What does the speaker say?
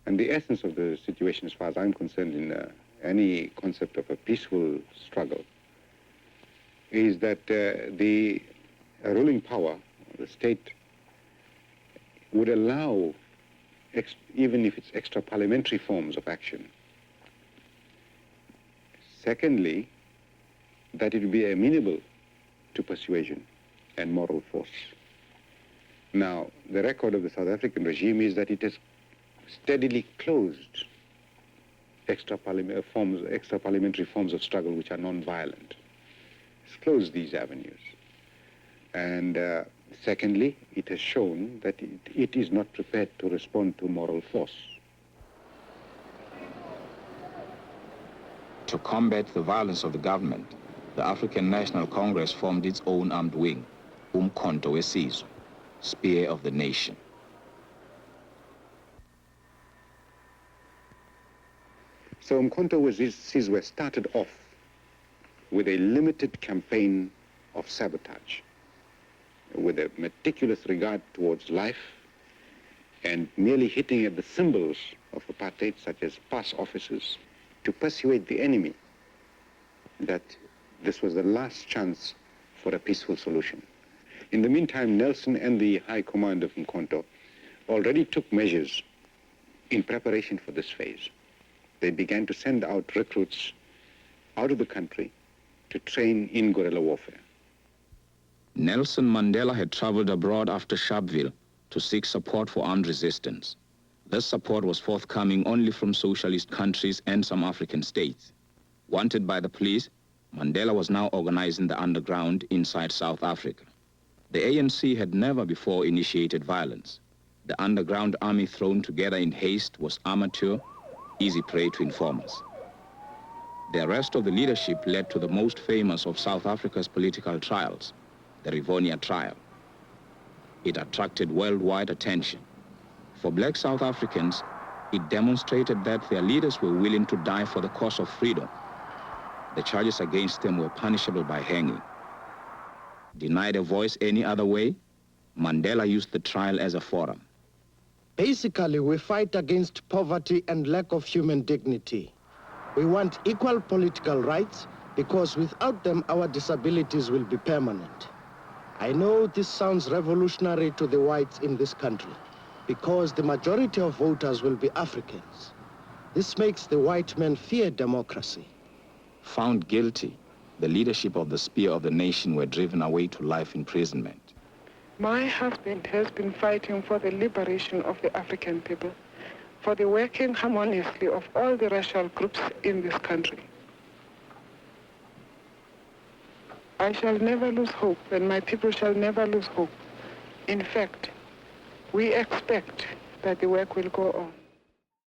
And the essence of the situation, as far as I'm concerned, in any concept of a peaceful struggle, is that the ruling power, the state, would allow, even if it's extra-parliamentary forms of action. Secondly, that it would be amenable to persuasion and moral force. Now, the record of the South African regime is that it has steadily closed extra-parliamentary forms of struggle which are non-violent. It's closed these avenues. And secondly, it has shown that it is not prepared to respond to moral force. To combat the violence of the government, the African National Congress formed its own armed wing, Umkhonto weSizwe, Spear of the Nation. So Umkhonto weSizwe started off with a limited campaign of sabotage, with a meticulous regard towards life and merely hitting at the symbols of apartheid, such as pass offices, to persuade the enemy that this was the last chance for a peaceful solution. In the meantime, Nelson and the High Command of Umkhonto already took measures in preparation for this phase. They began to send out recruits out of the country to train in guerrilla warfare. Nelson Mandela had traveled abroad after Sharpeville to seek support for armed resistance. This support was forthcoming only from socialist countries and some African states. Wanted by the police, Mandela was now organizing the underground inside South Africa. The ANC had never before initiated violence. The underground army thrown together in haste was amateur, easy prey to informers. The arrest of the leadership led to the most famous of South Africa's political trials, the Rivonia trial. It attracted worldwide attention. For black South Africans, it demonstrated that their leaders were willing to die for the cause of freedom. The charges against them were punishable by hanging. Denied a voice any other way, Mandela used the trial as a forum. Basically, we fight against poverty and lack of human dignity. We want equal political rights because without them, our disabilities will be permanent. I know this sounds revolutionary to the whites in this country because the majority of voters will be Africans. This makes the white men fear democracy. Found guilty, the leadership of the Spear of the Nation were driven away to life imprisonment. My husband has been fighting for the liberation of the African people, for the working harmoniously of all the racial groups in this country. I shall never lose hope, and my people shall never lose hope. In fact, we expect that the work will go on.